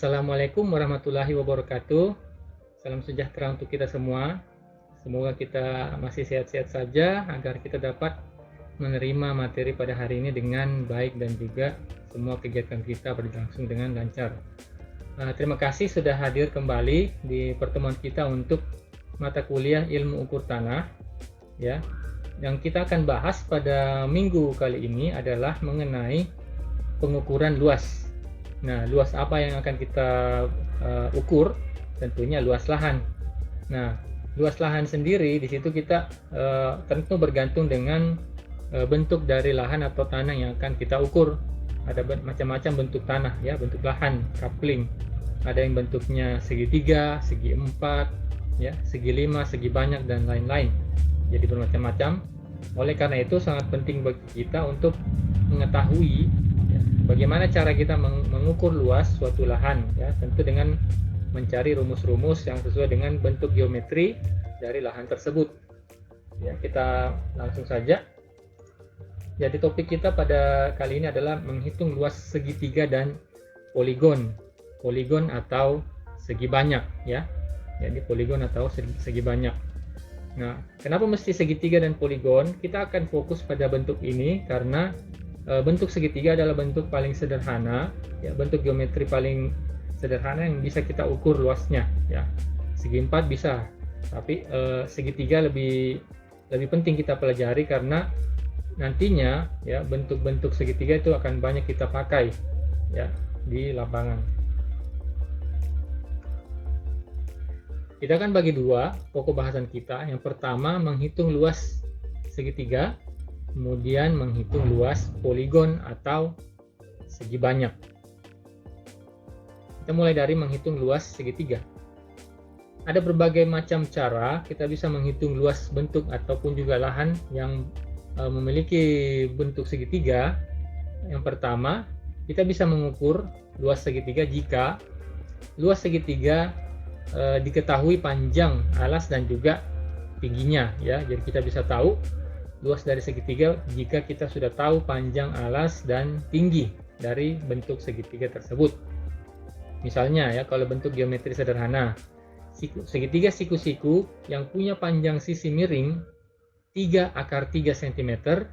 Assalamualaikum warahmatullahi wabarakatuh. Salam sejahtera untuk kita semua. Semoga kita masih sehat-sehat saja agar kita dapat menerima materi pada hari ini dengan baik dan juga semua kegiatan kita berlangsung dengan lancar. Terima kasih sudah hadir kembali di pertemuan kita untuk mata kuliah ilmu ukur tanah. Ya, yang kita akan bahas pada minggu kali ini adalah mengenai pengukuran luas. Nah, luas apa yang akan kita ukur? Tentunya luas lahan. Nah, luas lahan sendiri di situ kita tentu bergantung dengan bentuk dari lahan atau tanah yang akan kita ukur. Ada macam-macam bentuk tanah ya, bentuk lahan, coupling. Ada yang bentuknya segitiga, segi empat, ya, segi lima, segi banyak dan lain-lain. Jadi bermacam-macam. Oleh karena itu sangat penting bagi kita untuk mengetahui bagaimana cara kita mengukur luas suatu lahan, ya, tentu dengan mencari rumus-rumus yang sesuai dengan bentuk geometri dari lahan tersebut. Ya, kita langsung saja. Jadi topik kita pada kali ini adalah menghitung luas segitiga dan poligon. Poligon atau segi banyak, ya. Jadi poligon atau segi banyak. Nah, kenapa mesti segitiga dan poligon? Kita akan fokus pada bentuk ini karena bentuk segitiga adalah bentuk paling sederhana, ya, bentuk geometri paling sederhana yang bisa kita ukur luasnya, ya. Segi empat bisa, tapi segitiga lebih penting kita pelajari karena nantinya, ya, bentuk-bentuk segitiga itu akan banyak kita pakai, ya, di lapangan. Kita akan bagi dua pokok bahasan kita. Yang pertama menghitung luas segitiga, kemudian menghitung luas poligon atau segi banyak. Kita mulai dari menghitung luas segitiga. Ada berbagai macam cara kita bisa menghitung luas bentuk ataupun juga lahan yang memiliki bentuk segitiga. Yang pertama, kita bisa mengukur luas segitiga jika luas segitiga diketahui panjang alas dan juga tingginya, ya. Jadi kita bisa tahu luas dari segitiga jika kita sudah tahu panjang alas dan tinggi dari bentuk segitiga tersebut. Misalnya, ya, kalau bentuk geometri sederhana, segitiga siku-siku yang punya panjang sisi miring 3/3 cm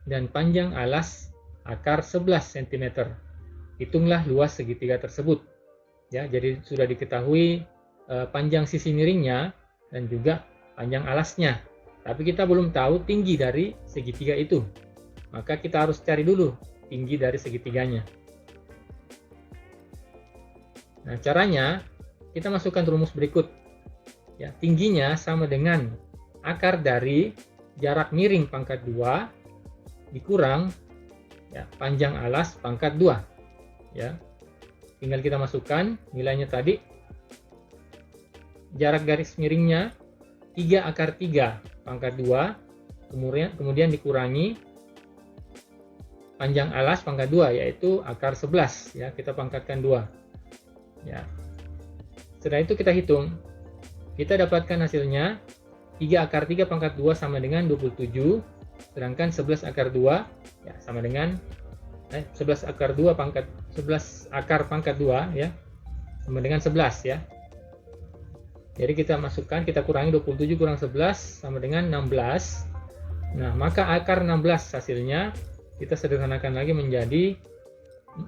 dan panjang alas akar 11 cm. Hitunglah luas segitiga tersebut. Ya, jadi sudah diketahui panjang sisi miringnya dan juga panjang alasnya. Tapi kita belum tahu tinggi dari segitiga itu. Maka kita harus cari dulu tinggi dari segitiganya. Nah, caranya kita masukkan rumus berikut. Ya, tingginya sama dengan akar dari jarak miring pangkat 2 dikurang, ya, panjang alas pangkat 2. Ya. Tinggal kita masukkan nilainya tadi. Jarak garis miringnya 3/3 pangkat 2, kemudian dikurangi panjang alas pangkat 2, yaitu akar 11, ya, kita pangkatkan 2. Ya. Setelah itu kita hitung. Kita dapatkan hasilnya 3/3 pangkat 2 sama dengan 27, sedangkan 11/2 ya sama dengan 11/2 pangkat 11 akar pangkat 2, ya, sama dengan 11, ya. Jadi kita masukkan, kita kurangi 27 kurang 11 sama dengan 16. Nah, maka akar 16 hasilnya kita sederhanakan lagi menjadi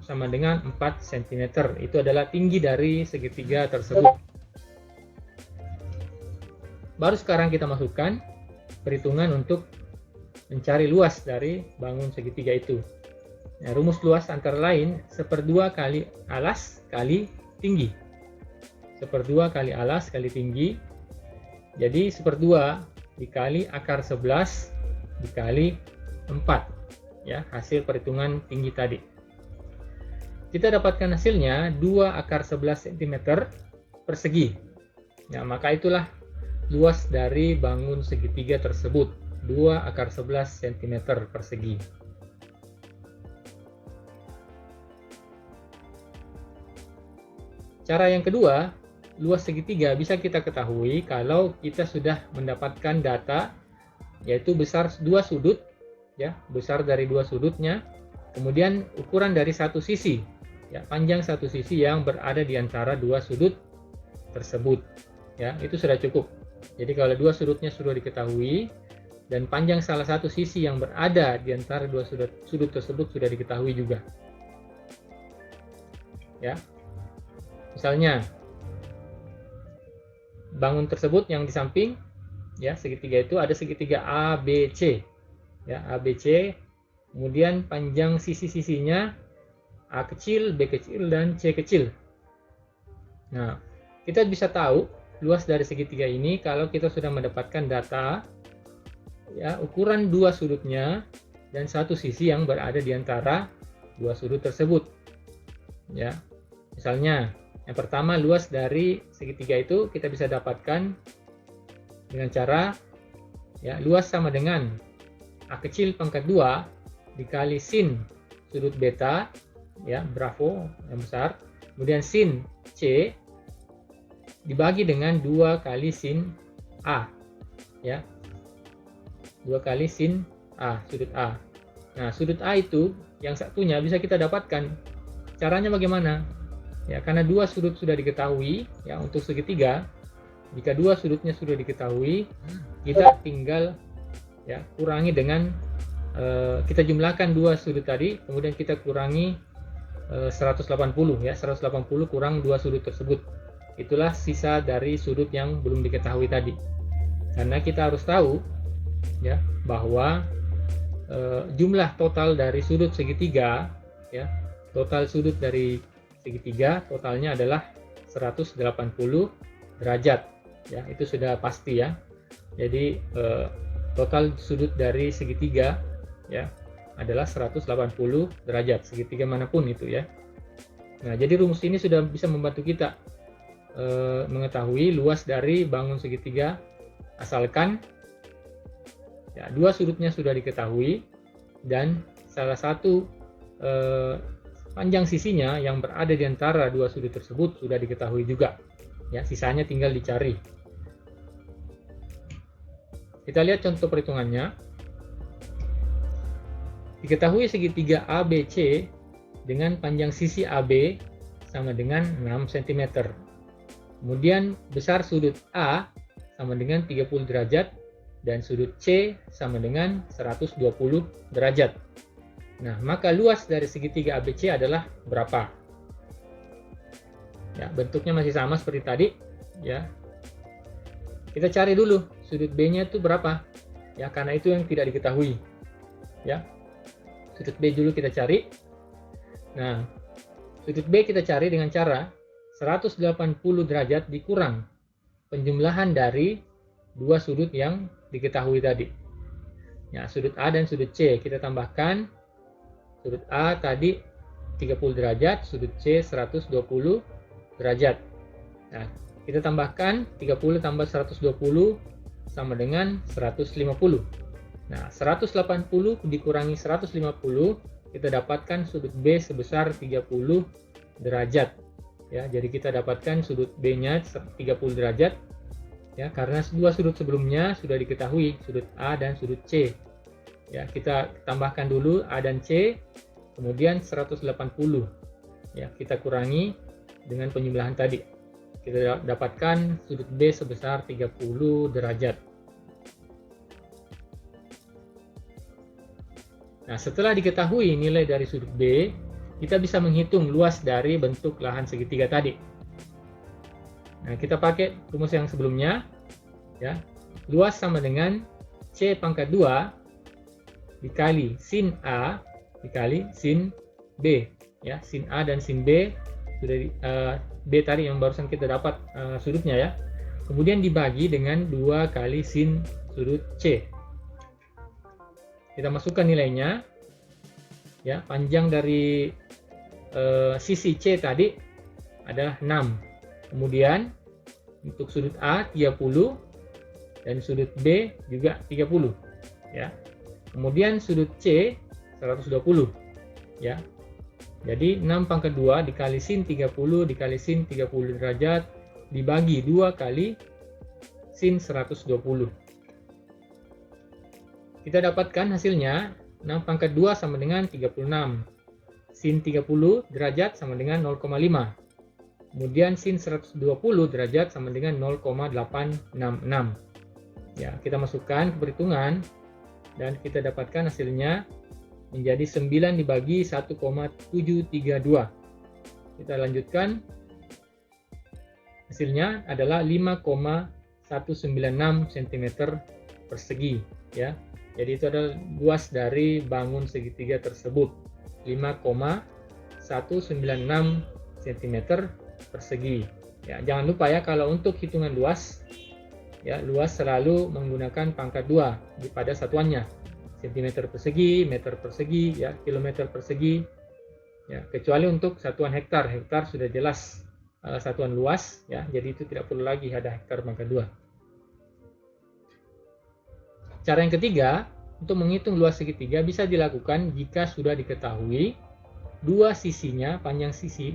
sama dengan 4 cm. Itu adalah tinggi dari segitiga tersebut. Baru sekarang kita masukkan perhitungan untuk mencari luas dari bangun segitiga itu. Nah, rumus luas antara lain 1/2 kali alas kali tinggi. 1/2 kali alas kali tinggi. Jadi 1/2 dikali akar 11 dikali 4, ya, hasil perhitungan tinggi tadi. Kita dapatkan hasilnya 2/11 cm persegi. Ya, maka itulah luas dari bangun segitiga tersebut, 2/11 cm persegi. Cara yang kedua, luas segitiga bisa kita ketahui kalau kita sudah mendapatkan data, yaitu besar dua sudut, ya, besar dari dua sudutnya, kemudian ukuran dari satu sisi, Ya, panjang satu sisi yang berada di antara dua sudut tersebut. Ya, itu sudah cukup. Jadi kalau dua sudutnya sudah diketahui dan panjang salah satu sisi yang berada di antara dua sudut tersebut sudah diketahui juga. Ya. Misalnya bangun tersebut yang di samping, ya, segitiga itu ada segitiga ABC. Ya, ABC. Kemudian panjang sisi-sisinya A kecil, B kecil, dan C kecil. Nah, kita bisa tahu luas dari segitiga ini kalau kita sudah mendapatkan data, ya, ukuran dua sudutnya dan satu sisi yang berada di antara dua sudut tersebut. Ya, misalnya yang pertama, luas dari segitiga itu kita bisa dapatkan dengan cara, ya, luas sama dengan A kecil pangkat 2 dikali sin sudut beta, ya, bravo yang besar, kemudian sin C dibagi dengan 2 kali sin A, ya, 2 kali sin A, sudut A. Nah, sudut A itu yang satunya bisa kita dapatkan. Caranya bagaimana? Ya, karena dua sudut sudah diketahui, ya, untuk segitiga. Jika dua sudutnya sudah diketahui, kita tinggal, ya, kurangi dengan kita jumlahkan dua sudut tadi, kemudian kita kurangi 180, ya, 180 kurang dua sudut tersebut. Itulah sisa dari sudut yang belum diketahui tadi. Karena kita harus tahu, ya, bahwa jumlah total dari sudut segitiga, ya, total sudut dari segitiga totalnya adalah 180 derajat, ya, itu sudah pasti, ya. Jadi total sudut dari segitiga, ya, adalah 180 derajat, segitiga manapun itu, ya. Nah, jadi rumus ini sudah bisa membantu kita mengetahui luas dari bangun segitiga, asalkan, ya, dua sudutnya sudah diketahui dan salah satu panjang sisinya yang berada di antara dua sudut tersebut sudah diketahui juga, ya. Sisanya tinggal dicari. Kita lihat contoh perhitungannya. Diketahui segitiga ABC dengan panjang sisi AB sama dengan 6 cm. Kemudian besar sudut A sama dengan 30 derajat dan sudut C sama dengan 120 derajat. Nah, maka luas dari segitiga ABC adalah berapa? Ya, bentuknya masih sama seperti tadi, ya. Kita cari dulu sudut B-nya itu berapa? Ya, karena itu yang tidak diketahui. Ya. Sudut B dulu kita cari. Nah, sudut B kita cari dengan cara 180 derajat dikurang penjumlahan dari dua sudut yang diketahui tadi. Ya, sudut A dan sudut C kita tambahkan. Sudut A tadi 30 derajat, sudut C 120 derajat. Nah, kita tambahkan 30 tambah 120 sama dengan 150. Nah, 180 dikurangi 150, kita dapatkan sudut B sebesar 30 derajat. Ya, jadi kita dapatkan sudut B-nya 30 derajat. Ya, karena dua sudut sebelumnya sudah diketahui, sudut A dan sudut C. Ya, kita tambahkan dulu A dan C, kemudian 180. Ya, kita kurangi dengan penjumlahan tadi. Kita dapatkan sudut B sebesar 30 derajat. Nah, setelah diketahui nilai dari sudut B, kita bisa menghitung luas dari bentuk lahan segitiga tadi. Nah, kita pakai rumus yang sebelumnya, ya. Luas sama dengan C pangkat 2 dikali sin A dikali sin B, ya. Sin A dan sin B sudah B tadi yang barusan kita dapat sudutnya, ya. Kemudian dibagi dengan 2 kali sin sudut C. Kita masukkan nilainya, ya. Panjang dari sisi C tadi adalah 6. Kemudian untuk sudut A 30 dan sudut B juga 30, ya. Kemudian sudut C 120, ya. Jadi 6 pangkat 2 dikali sin 30 dikali sin 30 derajat dibagi 2 kali sin 120. Kita dapatkan hasilnya 6 pangkat 2 sama dengan 36. sin 30 derajat sama dengan 0,5. Kemudian sin 120 derajat sama dengan 0,866. Ya, kita masukkan ke perhitungan dan kita dapatkan hasilnya menjadi 9 dibagi 1,732. Kita lanjutkan. Hasilnya adalah 5,196 cm persegi, ya. Jadi itu adalah luas dari bangun segitiga tersebut, 5,196 cm persegi. Ya, jangan lupa ya, kalau untuk hitungan luas, ya, luas selalu menggunakan pangkat 2 pada satuannya. Cm persegi, meter persegi, ya, kilometer persegi. Ya, kecuali untuk satuan hektar. Hektar sudah jelas satuan luas, ya, jadi itu tidak perlu lagi ada hektar pangkat 2. Cara yang ketiga, untuk menghitung luas segitiga bisa dilakukan jika sudah diketahui dua sisinya, panjang sisi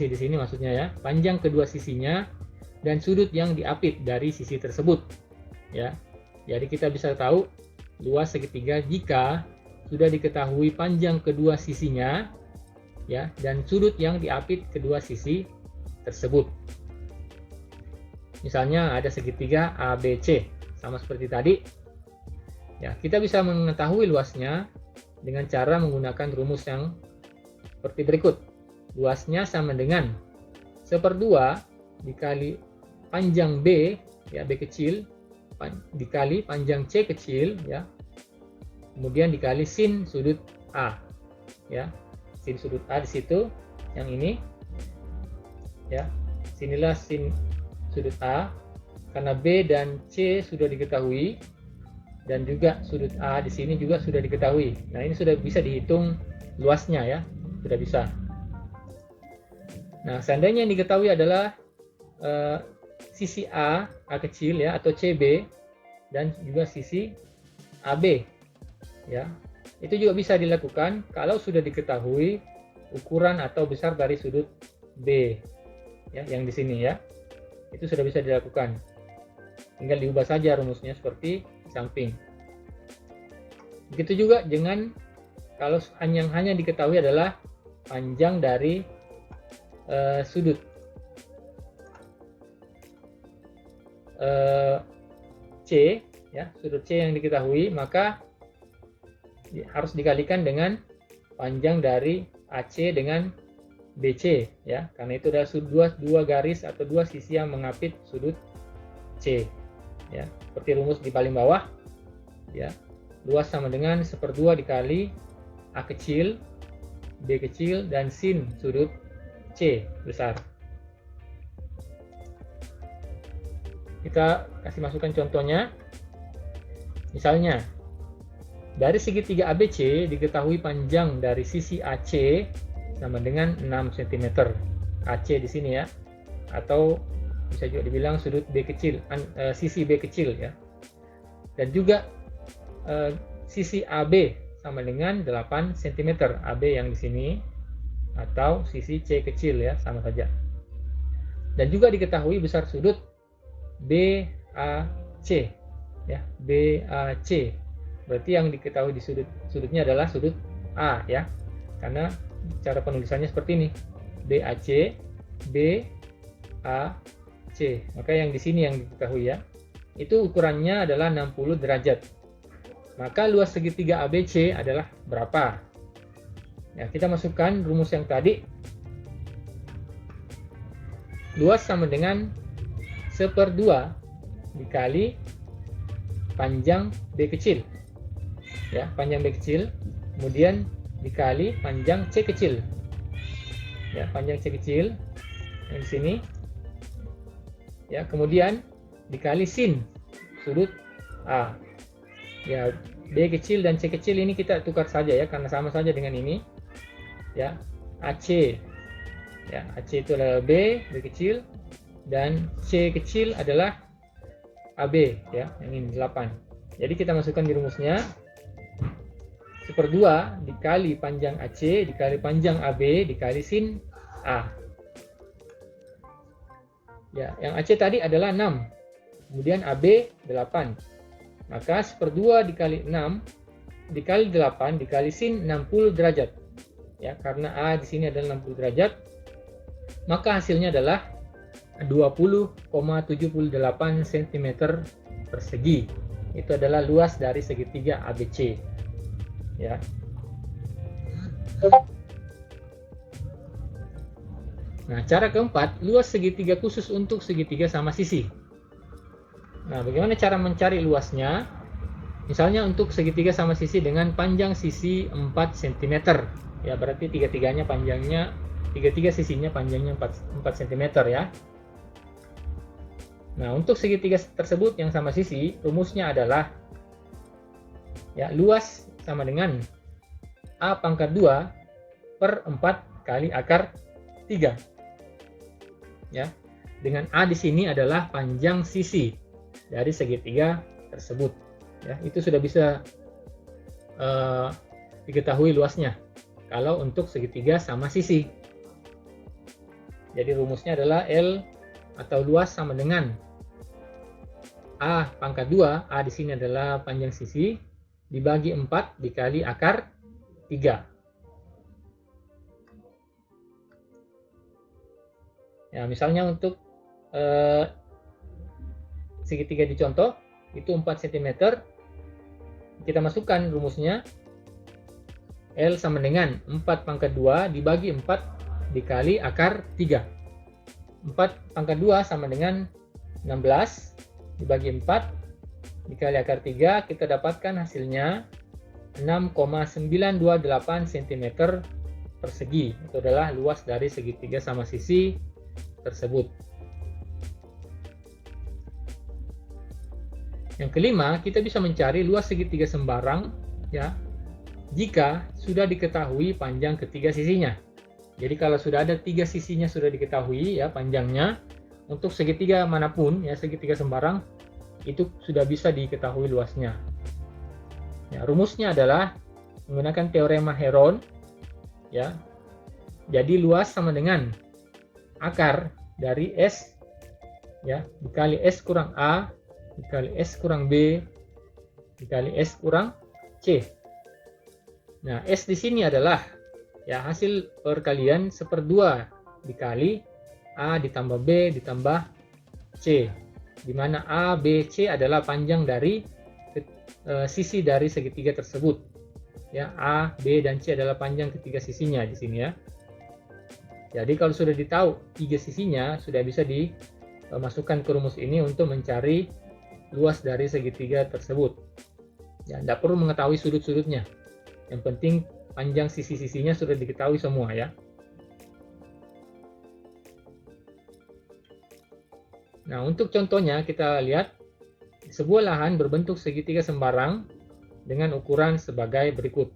di sini maksudnya ya, panjang kedua sisinya dan sudut yang diapit dari sisi tersebut, ya. Jadi kita bisa tahu luas segitiga jika sudah diketahui panjang kedua sisinya, ya, dan sudut yang diapit kedua sisi tersebut. Misalnya ada segitiga ABC, sama seperti tadi. Ya, kita bisa mengetahui luasnya dengan cara menggunakan rumus yang seperti berikut. Luasnya sama dengan 1/2 dikali panjang B, ya, B kecil, dikali panjang C kecil, ya, kemudian dikali sin sudut A, ya, sin sudut A di situ, yang ini, ya, sinilah sin sudut A, karena B dan C sudah diketahui dan juga sudut A di sini juga sudah diketahui. Nah, ini sudah bisa dihitung luasnya, ya, sudah bisa. Nah, seandainya yang diketahui adalah sisi A kecil, ya, atau CB, dan juga sisi AB, ya, itu juga bisa dilakukan kalau sudah diketahui ukuran atau besar dari sudut B, ya, yang di sini, ya, itu sudah bisa dilakukan. Tinggal diubah saja rumusnya seperti di samping. Begitu juga dengan kalau hanya diketahui adalah panjang dari sudut C, ya, sudut C yang diketahui, maka harus dikalikan dengan panjang dari AC dengan BC, ya, karena itu adalah dua garis atau dua sisi yang mengapit sudut C, ya, seperti rumus di paling bawah, ya, luas sama dengan 1/2 dikali A kecil, B kecil, dan sin sudut C besar. Kita kasih masukkan contohnya. Misalnya, dari segitiga ABC diketahui panjang dari sisi AC sama dengan 6 cm. AC di sini, ya. Atau bisa juga dibilang sudut B kecil, sisi B kecil, ya. Dan juga sisi AB sama dengan 8 cm. AB yang di sini atau sisi C kecil, ya, sama saja. Dan juga diketahui besar sudut BAC, ya, BAC. Berarti yang diketahui di sudutnya adalah sudut A, ya. Karena cara penulisannya seperti ini. BAC, BAC. Maka yang di sini yang diketahui, ya. Itu ukurannya adalah 60 derajat. Maka luas segitiga ABC adalah berapa? Ya, kita masukkan rumus yang tadi. Luas sama dengan 1/2 dikali panjang B kecil, ya, panjang B kecil, kemudian dikali panjang C kecil, ya, panjang C kecil yang di sini, ya, kemudian dikali sin sudut A, ya. B kecil dan C kecil ini kita tukar saja, ya, karena sama saja dengan ini, ya. AC, ya, AC itu adalah B kecil, dan C kecil adalah AB, ya, yang ini 8. Jadi kita masukkan di rumusnya 1/2 dikali panjang AC dikali panjang AB dikali sin A. Ya, yang AC tadi adalah 6. Kemudian AB 8. Maka 1/2 dikali 6 dikali 8 dikali sin 60 derajat. ya, karena A di sini adalah 60 derajat, maka hasilnya adalah 20,78 cm persegi. Itu adalah luas dari segitiga ABC, ya. Nah, cara keempat, luas segitiga khusus untuk segitiga sama sisi. Nah, bagaimana cara mencari luasnya? Misalnya untuk segitiga sama sisi dengan panjang sisi 4 cm. Ya, berarti tiga-tiga sisinya panjangnya 4 cm ya. Nah, untuk segitiga tersebut yang sama sisi, rumusnya adalah ya, luas sama dengan A pangkat 2 per 4 kali akar 3. Ya, dengan A di sini adalah panjang sisi dari segitiga tersebut. Ya, itu sudah bisa diketahui luasnya kalau untuk segitiga sama sisi. Jadi rumusnya adalah L atau luas sama dengan A pangkat 2, A di sini adalah panjang sisi, dibagi 4 dikali akar 3. Ya, misalnya untuk segitiga di contoh itu 4 cm, kita masukkan rumusnya L sama dengan 4 pangkat 2 dibagi 4 dikali akar 3. 4 pangkat 2 sama dengan 16 dibagi 4 dikali akar 3, kita dapatkan hasilnya 6,928 cm persegi. Itu adalah luas dari segitiga sama sisi tersebut. Yang kelima, kita bisa mencari luas segitiga sembarang ya, jika sudah diketahui panjang ketiga sisinya. Jadi kalau sudah ada 3 sisinya sudah diketahui ya panjangnya, untuk segitiga manapun ya, segitiga sembarang itu sudah bisa diketahui luasnya. Ya, rumusnya adalah menggunakan teorema Heron ya. Jadi luas sama dengan akar dari S ya dikali S kurang A dikali S kurang B dikali S kurang C. Nah, S di sini adalah ya hasil perkalian 1/2 dikali A ditambah B ditambah C, di mana A, B, C adalah panjang dari sisi dari segitiga tersebut. Ya, A, B, dan C adalah panjang ketiga sisinya di sini ya. Jadi kalau sudah ditahu 3 sisinya, sudah bisa dimasukkan ke rumus ini untuk mencari luas dari segitiga tersebut. Ya, tidak perlu mengetahui sudut-sudutnya. Yang penting panjang sisi-sisinya sudah diketahui semua ya. Nah, untuk contohnya kita lihat sebuah lahan berbentuk segitiga sembarang dengan ukuran sebagai berikut.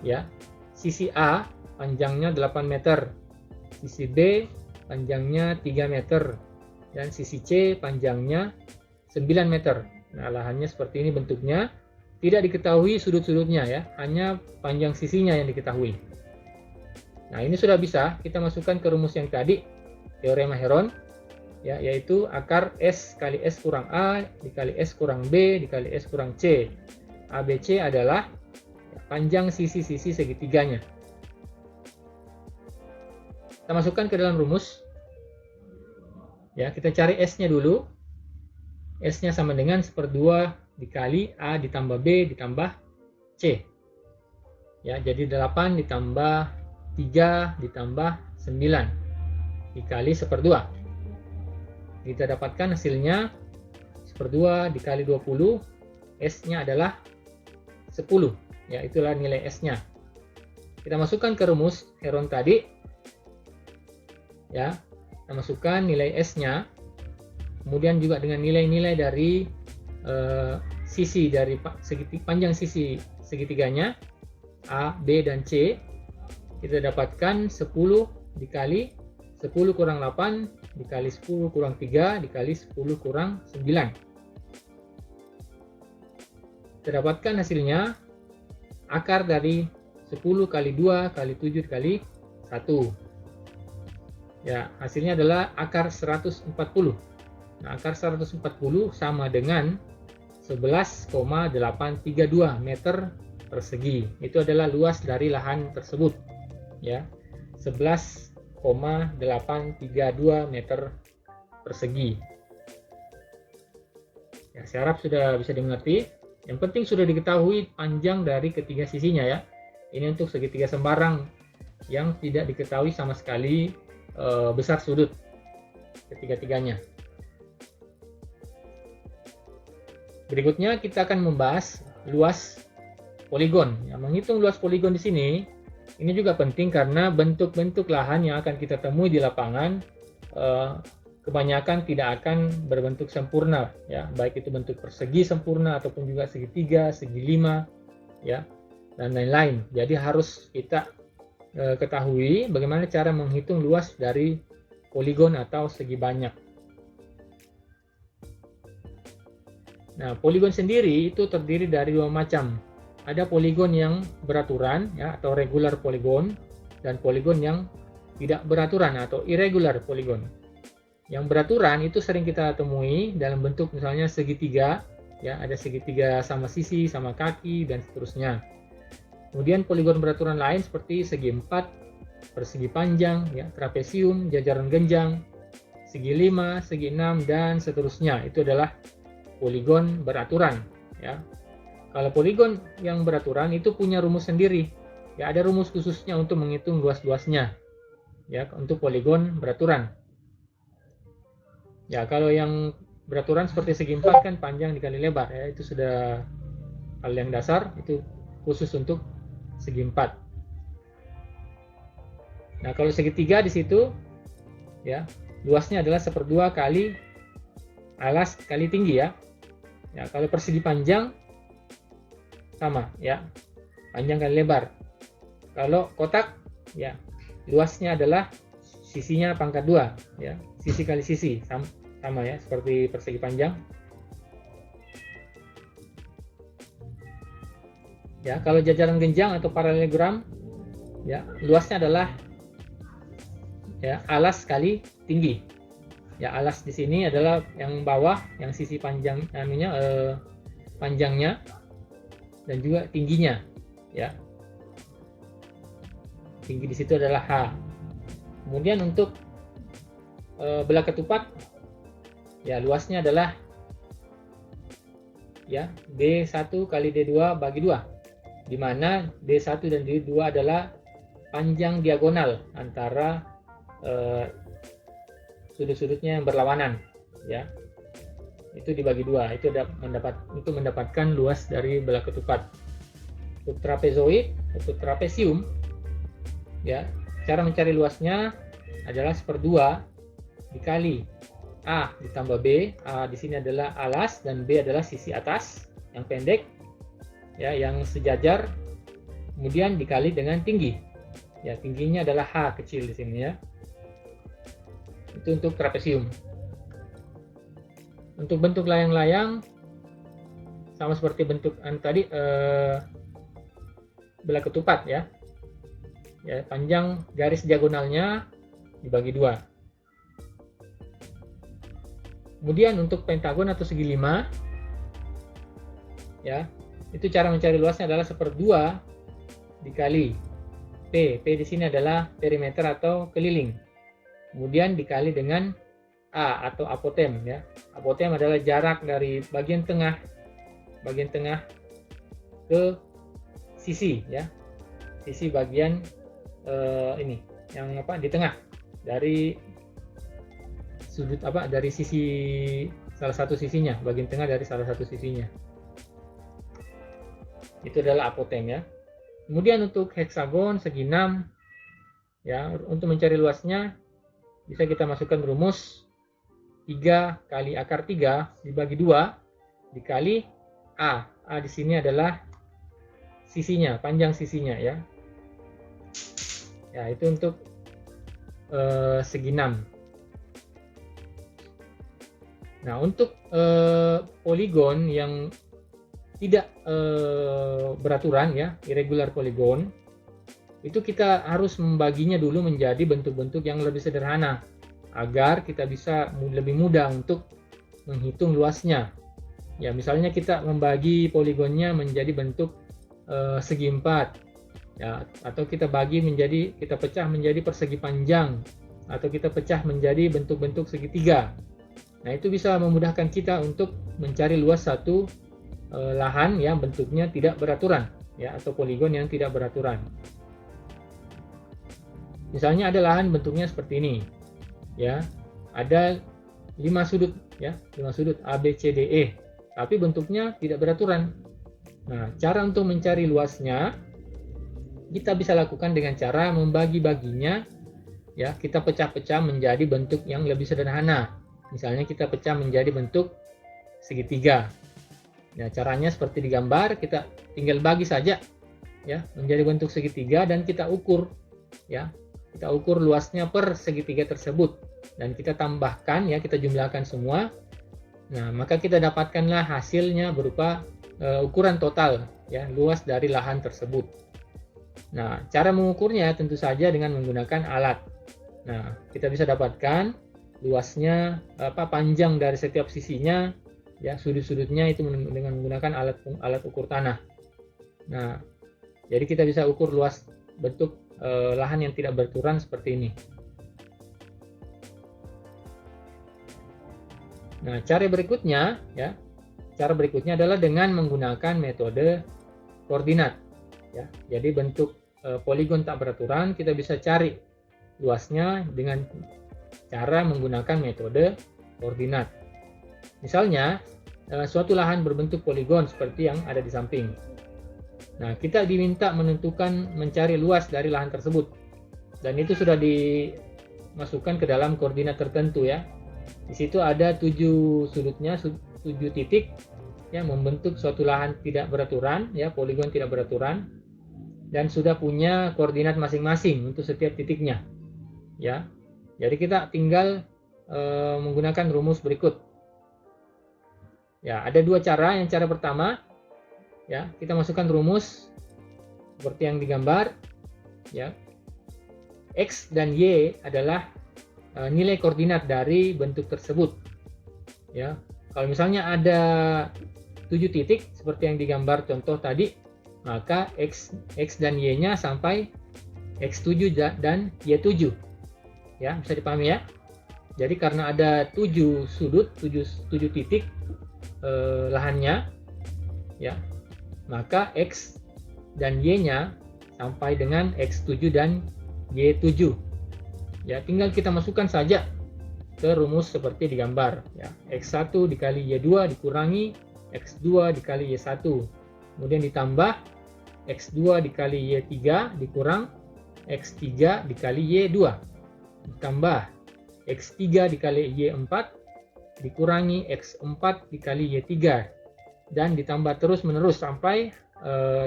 Ya, sisi A panjangnya 8 meter, sisi B panjangnya 3 meter, dan sisi C panjangnya 9 meter. Nah, lahannya seperti ini bentuknya, tidak diketahui sudut-sudutnya ya, hanya panjang sisinya yang diketahui. Nah, ini sudah bisa kita masukkan ke rumus yang tadi, teorema Heron, ya, yaitu akar S kali S kurang A dikali S kurang B dikali S kurang C. ABC adalah panjang sisi-sisi segitiganya. Kita masukkan ke dalam rumus. Ya, kita cari S-nya dulu. S-nya sama dengan 1/2 dikali A ditambah B ditambah C. Ya, jadi 8 ditambah 3 ditambah 9 dikali 1/2. Kita dapatkan hasilnya 1/2 dikali 20, S-nya adalah 10. Ya, itulah nilai S-nya. Kita masukkan ke rumus Heron tadi. Ya, kita masukkan nilai S-nya, kemudian juga dengan nilai-nilai dari sisi dari panjang sisi segitiganya A, B, dan C. Kita dapatkan 10 dikali 10 kurang 8 dikali 10 kurang 3 dikali 10 kurang 9. Kita dapatkan hasilnya akar dari 10 kali 2 kali 7 kali 1. Ya, hasilnya adalah akar 140. Nah, akar 140 sama dengan 11,832 meter persegi. Itu adalah luas dari lahan tersebut, ya, 11,832 meter persegi. Ya, saya harap sudah bisa dimengerti. Yang penting sudah diketahui panjang dari ketiga sisinya, ya. Ini untuk segitiga sembarang yang tidak diketahui sama sekali besar sudut ketiga-tiganya. Berikutnya kita akan membahas luas poligon. Ya, menghitung luas poligon di sini, ini juga penting karena bentuk-bentuk lahan yang akan kita temui di lapangan kebanyakan tidak akan berbentuk sempurna, ya, baik itu bentuk persegi sempurna ataupun juga segitiga, segi lima, ya, dan lain-lain. Jadi harus kita ketahui bagaimana cara menghitung luas dari poligon atau segi banyak. Nah, poligon sendiri itu terdiri dari dua macam. Ada poligon yang beraturan, ya, atau regular poligon, dan poligon yang tidak beraturan atau irregular poligon. Yang beraturan itu sering kita temui dalam bentuk misalnya segitiga, ya, ada segitiga sama sisi, sama kaki, dan seterusnya. Kemudian poligon beraturan lain seperti segi empat, persegi panjang, ya, trapesium, jajaran genjang, segi lima, segi enam, dan seterusnya. Itu adalah poligon beraturan, ya. Kalau poligon yang beraturan itu punya rumus sendiri, ya, ada rumus khususnya untuk menghitung luas-luasnya, ya, untuk poligon beraturan. Ya, kalau yang beraturan seperti segi empat kan panjang dikali lebar, ya, itu sudah hal yang dasar, itu khusus untuk segi empat. Nah, kalau segitiga di situ, ya, luasnya adalah 1/2 kali alas kali tinggi, ya. Ya, kalau persegi panjang sama, ya, panjang kali lebar. Kalau kotak, ya, luasnya adalah sisinya pangkat 2, ya, sisi kali sisi, sama ya, seperti persegi panjang. Ya, kalau jajaran genjang atau paralelogram, ya, luasnya adalah, ya, alas kali tinggi. Ya, alas di sini adalah yang bawah, yang sisi panjang panjangnya dan juga tingginya, ya. Tinggi di situ adalah H. Kemudian untuk belah ketupat, ya, luasnya adalah, ya, D1 kali D2 bagi 2, di mana D1 dan D2 adalah panjang diagonal antara sudut-sudutnya yang berlawanan, ya. Itu dibagi 2, itu untuk mendapatkan luas dari belah ketupat. Untuk trapezoid, untuk trapesium, ya, cara mencari luasnya adalah 1/2 dikali A ditambah B. A di sini adalah alas dan B adalah sisi atas yang pendek, ya, yang sejajar, kemudian dikali dengan tinggi. Ya, tingginya adalah H kecil di sini, ya. Itu untuk trapesium. Untuk bentuk layang-layang sama seperti bentuk tadi, belah ketupat, ya. Ya, panjang garis diagonalnya dibagi 2. Kemudian untuk pentagon atau segi 5, ya, itu cara mencari luasnya adalah 1/2 dikali P. P di sini adalah perimeter atau keliling. Kemudian dikali dengan A atau apotem, ya. Apotem adalah jarak dari bagian tengah ke sisi, ya. Sisi bagian ini yang di tengah dari sudut dari sisi salah satu sisinya, bagian tengah dari salah satu sisinya. Itu adalah apotem, ya. Kemudian untuk heksagon segi 6, ya, untuk mencari luasnya bisa kita masukkan rumus 3 kali akar 3 dibagi 2 dikali A. A di sini adalah sisinya, panjang sisinya, ya. Ya, itu untuk segi 6. Nah, untuk poligon yang tidak beraturan, ya, irregular poligon, itu kita harus membaginya dulu menjadi bentuk-bentuk yang lebih sederhana agar kita bisa lebih mudah untuk menghitung luasnya. Ya, misalnya kita membagi poligonnya menjadi bentuk segi 4, ya, atau kita pecah menjadi persegi panjang, atau kita pecah menjadi bentuk-bentuk segitiga. Nah, itu bisa memudahkan kita untuk mencari luas satu lahan yang bentuknya tidak beraturan, ya, atau poligon yang tidak beraturan. Misalnya ada lahan bentuknya seperti ini, ya, ada 5 sudut, ya, 5 sudut A, B, C, D, E, tapi bentuknya tidak beraturan. Nah, cara untuk mencari luasnya kita bisa lakukan dengan cara membagi-baginya, ya, kita pecah-pecah menjadi bentuk yang lebih sederhana. Misalnya kita pecah menjadi bentuk segitiga. Nah, caranya seperti digambar, kita tinggal bagi saja, ya, menjadi bentuk segitiga, dan kita ukur, ya. Kita ukur luasnya per segitiga tersebut, dan kita tambahkan, ya, kita jumlahkan semua. Nah, maka kita dapatkanlah hasilnya berupa ukuran total, ya, luas dari lahan tersebut. Nah, cara mengukurnya tentu saja dengan menggunakan alat. Nah, kita bisa dapatkan luasnya, panjang dari setiap sisinya, ya, sudut-sudutnya itu dengan menggunakan alat ukur tanah. Nah, jadi kita bisa ukur luas bentuk lahan yang tidak beraturan seperti ini. Nah, cara berikutnya adalah dengan menggunakan metode koordinat, ya. Jadi bentuk poligon tak beraturan kita bisa cari luasnya dengan cara menggunakan metode koordinat. Misalnya suatu lahan berbentuk poligon seperti yang ada di samping. Nah, kita diminta mencari luas dari lahan tersebut, dan itu sudah dimasukkan ke dalam koordinat tertentu, ya. Di situ ada 7 sudutnya, 7 titik yang membentuk suatu lahan tidak beraturan, ya, poligon tidak beraturan, dan sudah punya koordinat masing-masing untuk setiap titiknya, ya. Jadi kita tinggal menggunakan rumus berikut. Ya, ada 2 cara. Yang cara pertama, ya, kita masukkan rumus seperti yang digambar, ya. X dan Y adalah nilai koordinat dari bentuk tersebut, ya. Kalau misalnya ada 7 titik seperti yang digambar contoh tadi, maka X dan Y-nya sampai X7 dan Y7, ya, bisa dipahami, ya. Jadi karena ada 7 sudut, 7 titik lahannya, ya, maka X dan Y-nya sampai dengan X7 dan Y7. Ya, tinggal kita masukkan saja ke rumus seperti digambar, ya. X1 dikali Y2 dikurangi X2 dikali Y1. Kemudian ditambah X2 dikali Y3 dikurang X3 dikali Y2. Ditambah X3 dikali Y4 dikurangi X4 dikali Y3. Dan ditambah terus-menerus sampai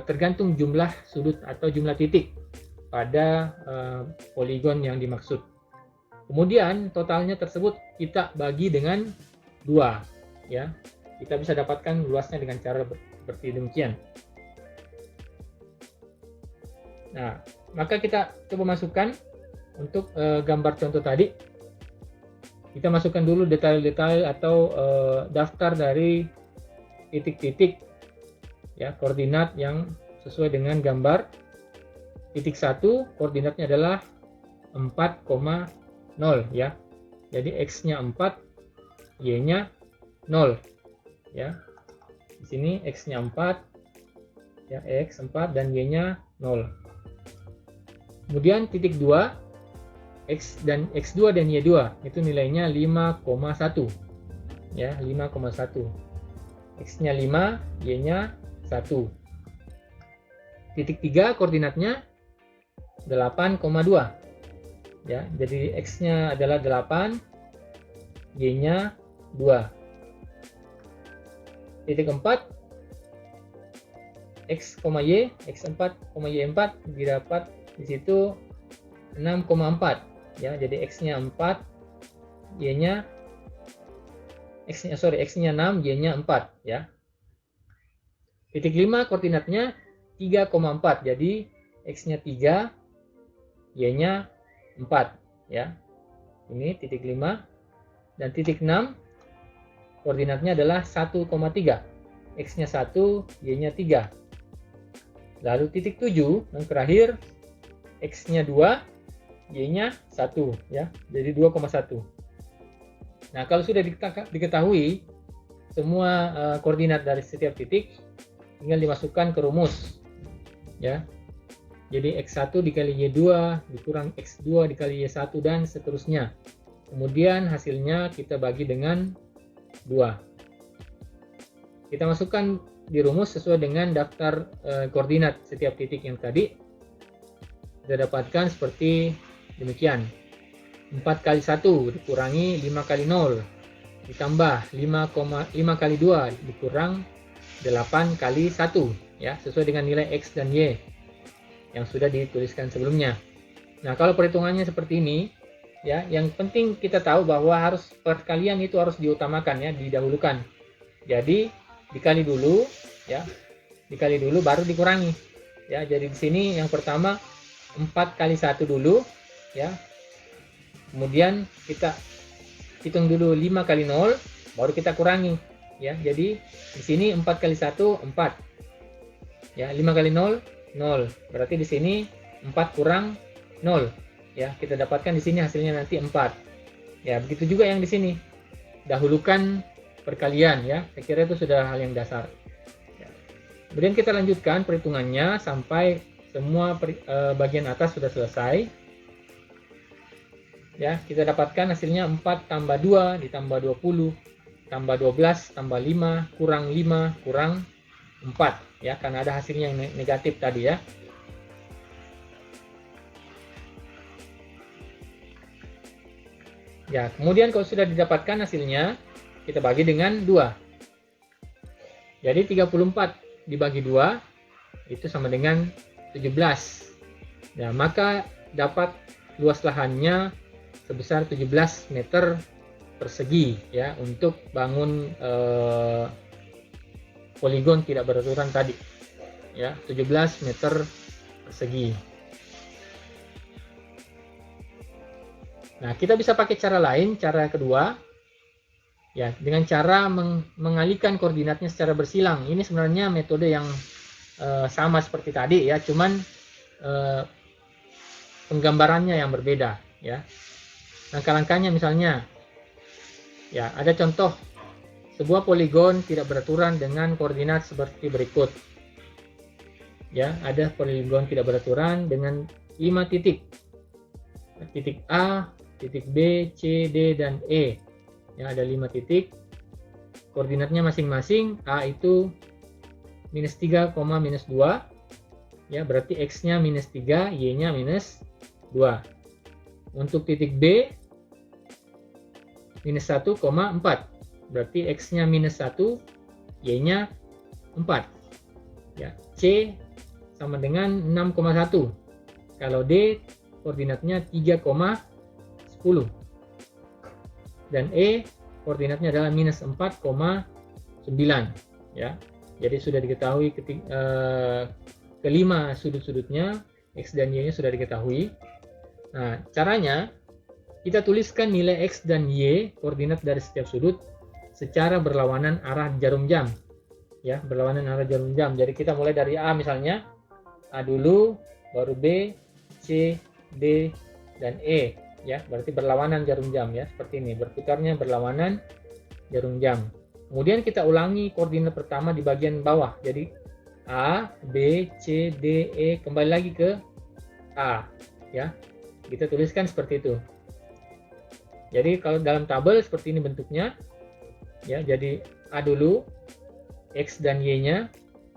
tergantung jumlah sudut atau jumlah titik pada poligon yang dimaksud. Kemudian totalnya tersebut kita bagi dengan 2, ya. Kita bisa dapatkan luasnya dengan cara seperti demikian. Nah, maka kita coba masukkan untuk gambar contoh tadi. Kita masukkan dulu detail-detail atau daftar dari titik-titik, ya, koordinat yang sesuai dengan gambar. Titik 1 koordinatnya adalah 4,0, ya. Jadi X-nya 4, Y-nya 0, ya. Di sini X-nya 4, ya, X 4 dan Y-nya 0. Kemudian titik 2 X2 dan Y2 itu nilainya 5,1, ya, 5,1. X-nya 5, Y-nya 1. Titik 3 koordinatnya 8,2, ya. Jadi X-nya adalah 8, Y-nya 2. Titik 4 X, Y, X4, Y4 didapat di situ 6,4, ya. Jadi X-nya 4, Y-nya X-nya 6, Y-nya 4, ya. Titik 5 koordinatnya 3,4. Jadi X-nya 3, Y-nya 4, ya. Ini titik 5. Dan titik 6 koordinatnya adalah 1,3. X-nya 1, Y-nya 3. Lalu titik 7 yang terakhir, X-nya 2, Y-nya 1 ya. Jadi 2,1. Nah, kalau sudah diketahui semua koordinat dari setiap titik, tinggal dimasukkan ke rumus ya. Jadi X1 dikali Y2 dikurang X2 dikali Y1 dan seterusnya. Kemudian hasilnya kita bagi dengan 2. Kita masukkan di rumus sesuai dengan daftar koordinat setiap titik yang tadi. Kita dapatkan seperti demikian. 4 kali 1 dikurangi 5 kali 0 ditambah 5 kali 2 dikurang 8 kali 1 ya, sesuai dengan nilai X dan Y yang sudah dituliskan sebelumnya. Nah, kalau perhitungannya seperti ini ya, yang penting kita tahu bahwa harus perkalian itu harus diutamakan ya, didahulukan. Jadi dikali dulu ya, dikali dulu baru dikurangi ya. Jadi di sini yang pertama 4 kali 1 dulu ya, kemudian kita hitung dulu 5 kali 0 baru kita kurangi ya. Jadi di sini 4 kali 1 4 ya, 5 kali 0 0, berarti di sini 4 kurang 0 ya, kita dapatkan di sini hasilnya nanti 4 ya. Begitu juga yang di sini, dahulukan perkalian ya, saya kira itu sudah hal yang dasar ya. Kemudian kita lanjutkan perhitungannya sampai semua bagian atas sudah selesai ya. Kita dapatkan hasilnya 4 tambah 2 ditambah 20 tambah 12 tambah 5 kurang 5 kurang 4 ya, karena ada hasilnya yang negatif tadi ya. Ya, kemudian kalau sudah didapatkan hasilnya, kita bagi dengan 2. Jadi 34 dibagi 2 itu sama dengan 17. Ya, maka dapat luas lahannya sebesar 17 meter persegi ya, untuk bangun poligon tidak beraturan tadi ya, 17 meter persegi. Nah, kita bisa pakai cara lain, cara kedua ya, dengan cara mengalihkan koordinatnya secara bersilang. Ini sebenarnya metode yang sama seperti tadi ya, cuman penggambarannya yang berbeda ya. Langkah-langkahnya misalnya ya, ada contoh sebuah poligon tidak beraturan dengan koordinat seperti berikut ya. Ada poligon tidak beraturan dengan 5 titik, titik A, titik B, C, D, dan E ya. Ada 5 titik, koordinatnya masing-masing. A itu minus 3, minus 2 ya, berarti X nya minus 3, Y nya minus 2. Untuk titik B minus 1, 4, berarti X nya minus 1, Y nya 4 ya. C sama dengan 6,1. Kalau D koordinatnya 3,10 dan E koordinatnya adalah minus 4,9 ya. Jadi sudah diketahui kelima sudut-sudutnya, X dan Y nya sudah diketahui. Nah, caranya kita tuliskan nilai X dan Y koordinat dari setiap sudut secara berlawanan arah jarum jam ya, berlawanan arah jarum jam. Jadi kita mulai dari A misalnya, A dulu, baru B, C, D, dan E ya, berarti berlawanan jarum jam ya, seperti ini, berputarnya berlawanan jarum jam. Kemudian kita ulangi koordinat pertama di bagian bawah, jadi A, B, C, D, E, kembali lagi ke A ya, kita tuliskan seperti itu. Jadi kalau dalam tabel seperti ini bentuknya ya, jadi A dulu, X dan Y nya,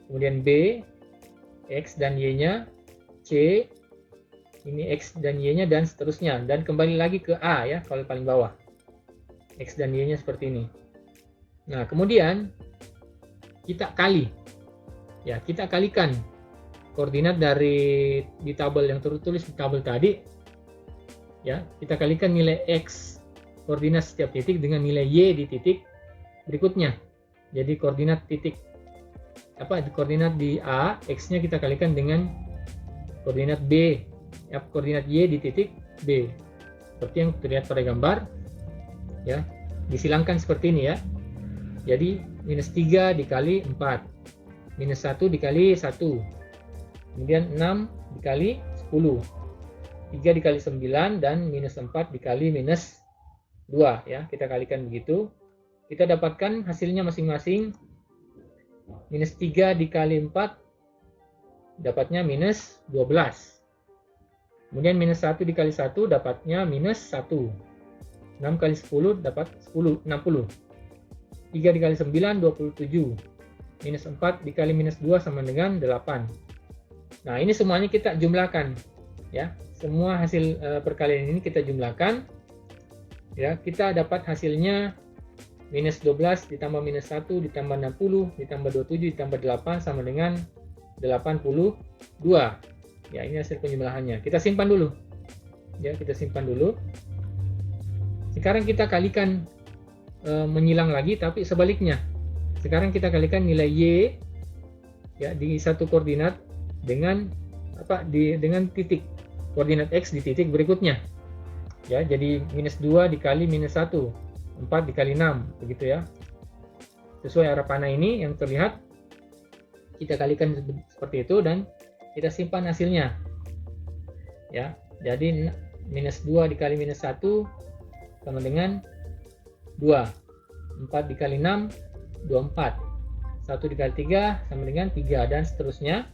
kemudian B, X dan Y nya, C, ini X dan Y nya, dan seterusnya, dan kembali lagi ke A ya, kalau paling bawah X dan Y nya seperti ini. Nah, kemudian kita kali ya, kita kalikan koordinat dari di tabel yang tertulis di tabel tadi ya, kita kalikan nilai X koordinat setiap titik dengan nilai Y di titik berikutnya. Jadi koordinat titik koordinat di A, X-nya kita kalikan dengan koordinat B ya, koordinat Y di titik B, seperti yang terlihat pada gambar ya. Disilangkan seperti ini ya. Jadi minus 3 dikali 4, minus 1 dikali 1 kemudian 6 dikali 10, 3 dikali 9, dan minus 4 dikali minus 2 ya, kita kalikan begitu. Kita dapatkan hasilnya masing-masing. Minus 3 dikali 4 dapatnya minus 12. Kemudian minus 1 dikali 1 dapatnya minus 1. 6 kali 10 dapat 10, 60. 3 dikali 9, 27. Minus 4 dikali minus 2 sama dengan 8. Nah, ini semuanya kita jumlahkan ya. Semua hasil perkalian ini kita jumlahkan. Ya, kita dapat hasilnya minus 12 ditambah minus 1 ditambah 60 ditambah 27 ditambah 8 sama dengan 82. Ya, ini hasil penjumlahannya. Kita simpan dulu. Ya, kita simpan dulu. Sekarang kita kalikan menyilang lagi, tapi sebaliknya. Sekarang kita kalikan nilai Y ya di satu koordinat dengan dengan titik koordinat X di titik berikutnya. Ya, jadi minus 2 dikali minus 1, 4 dikali 6, begitu ya. Sesuai arah panah ini yang terlihat, kita kalikan seperti itu dan kita simpan hasilnya. Ya, jadi minus 2 dikali minus 1 sama dengan 2. 4 dikali 6, 24. 1 dikali 3 sama dengan 3, dan seterusnya.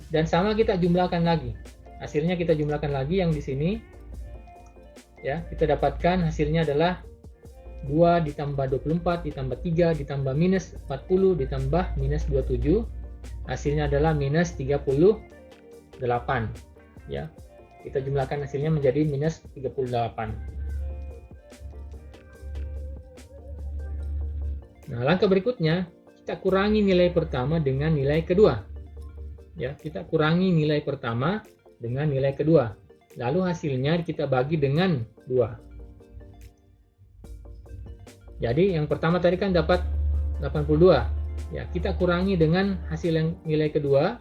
Dan sama kita jumlahkan lagi. Hasilnya kita jumlahkan lagi yang di sini. Ya, kita dapatkan hasilnya adalah 2 ditambah 24 ditambah 3 ditambah minus 40 ditambah minus 27. Hasilnya adalah minus 38. Ya, kita jumlahkan hasilnya menjadi minus 38. Nah, langkah berikutnya kita kurangi nilai pertama dengan nilai kedua. Ya, kita kurangi nilai pertama dengan nilai kedua. Lalu hasilnya kita bagi dengan 2. Jadi yang pertama tadi kan dapat 82. Ya, kita kurangi dengan hasil yang nilai kedua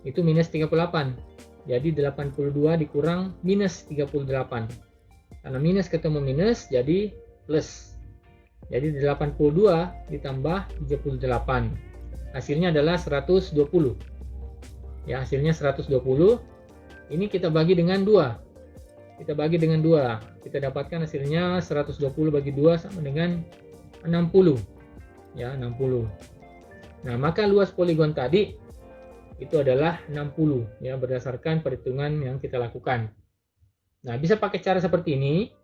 itu minus 38. Jadi 82 dikurang minus 38. Karena minus ketemu minus jadi plus. Jadi 82 ditambah 38. Hasilnya adalah 120. Ya, hasilnya 120. Ini kita bagi dengan 2. Kita bagi dengan 2. Kita dapatkan hasilnya 120 bagi 2 sama dengan 60. Ya, 60. Nah, maka luas poligon tadi itu adalah 60 ya, berdasarkan perhitungan yang kita lakukan. Nah, bisa pakai cara seperti ini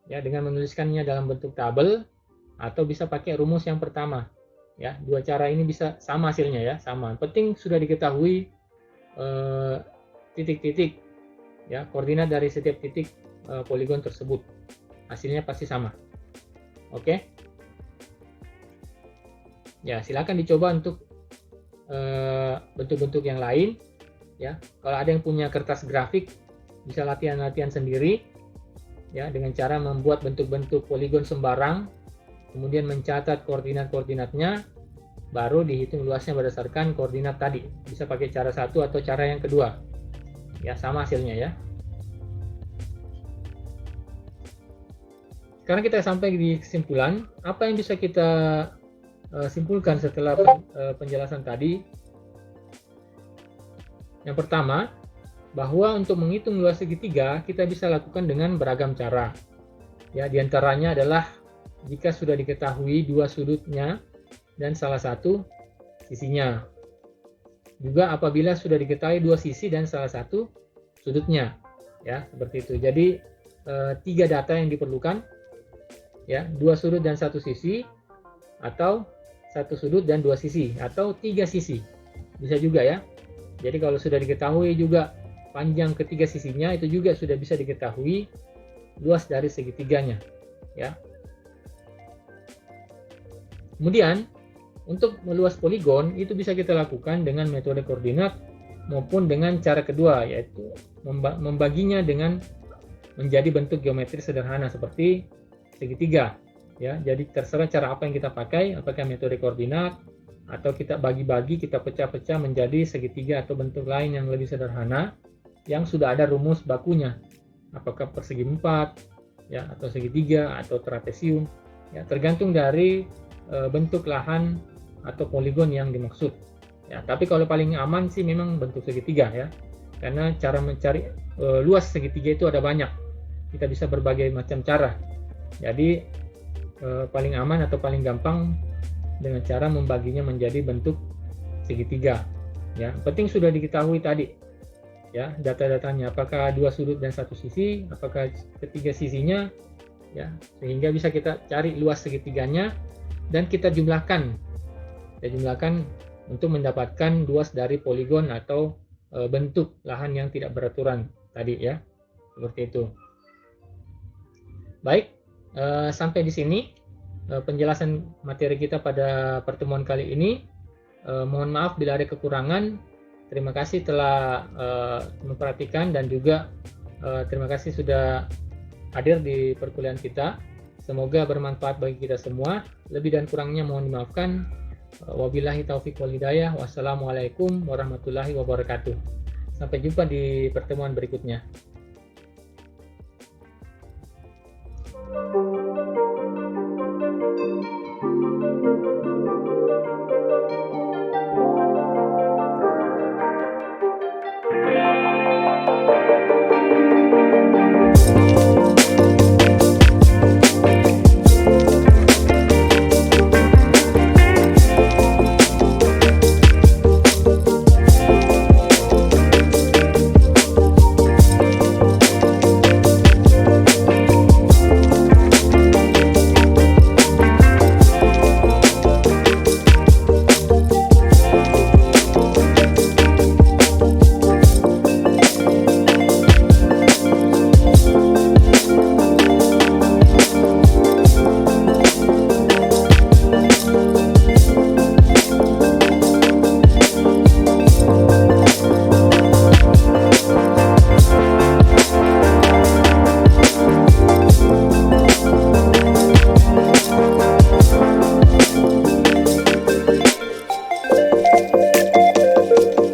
ya, dengan menuliskannya dalam bentuk tabel, atau bisa pakai rumus yang pertama. Ya, dua cara ini bisa sama hasilnya ya, sama. Penting sudah diketahui titik-titik ya, koordinat dari setiap titik poligon tersebut. Hasilnya pasti sama. Oke. Ya, silakan dicoba untuk bentuk-bentuk yang lain ya. Kalau ada yang punya kertas grafik, bisa latihan-latihan sendiri ya, dengan cara membuat bentuk-bentuk poligon sembarang, kemudian mencatat koordinat-koordinatnya, baru dihitung luasnya berdasarkan koordinat tadi. Bisa pakai cara satu atau cara yang kedua. Ya, sama hasilnya ya. Sekarang kita sampai di kesimpulan. Apa yang bisa kita simpulkan setelah penjelasan tadi? Yang pertama, bahwa untuk menghitung luas segitiga kita bisa lakukan dengan beragam cara. Ya, diantaranya adalah jika sudah diketahui dua sudutnya dan salah satu sisinya. Juga apabila sudah diketahui dua sisi dan salah satu sudutnya. Ya, seperti itu. Jadi tiga data yang diperlukan, ya, dua sudut dan satu sisi, atau satu sudut dan dua sisi, atau tiga sisi. Bisa juga ya. Jadi kalau sudah diketahui juga panjang ketiga sisinya, itu juga sudah bisa diketahui luas dari segitiganya. Ya. Kemudian untuk meluas poligon itu bisa kita lakukan dengan metode koordinat maupun dengan cara kedua, yaitu membaginya dengan menjadi bentuk geometri sederhana seperti segitiga. Ya, jadi terserah cara apa yang kita pakai, apakah metode koordinat atau kita bagi-bagi, kita pecah-pecah menjadi segitiga atau bentuk lain yang lebih sederhana yang sudah ada rumus bakunya. Apakah persegi 4 ya, atau segitiga atau trapesium, ya, tergantung dari bentuk lahan atau poligon yang dimaksud. Ya, tapi kalau paling aman sih memang bentuk segitiga ya. Karena cara mencari luas segitiga itu ada banyak. Kita bisa berbagai macam cara. Jadi paling aman atau paling gampang dengan cara membaginya menjadi bentuk segitiga. Ya, penting sudah diketahui tadi ya data-datanya, apakah dua sudut dan satu sisi, apakah ketiga sisinya, ya, sehingga bisa kita cari luas segitiganya dan kita jumlahkan untuk mendapatkan luas dari poligon atau bentuk lahan yang tidak beraturan tadi ya, seperti itu. Baik, sampai di sini penjelasan materi kita pada pertemuan kali ini. Mohon maaf bila ada kekurangan. Terima kasih telah memperhatikan dan juga terima kasih sudah hadir di perkuliahan kita. Semoga bermanfaat bagi kita semua. Lebih dan kurangnya mohon dimaafkan. Wabillahi taufiq wal hidayah. Wassalamualaikum warahmatullahi wabarakatuh. Sampai jumpa di pertemuan berikutnya.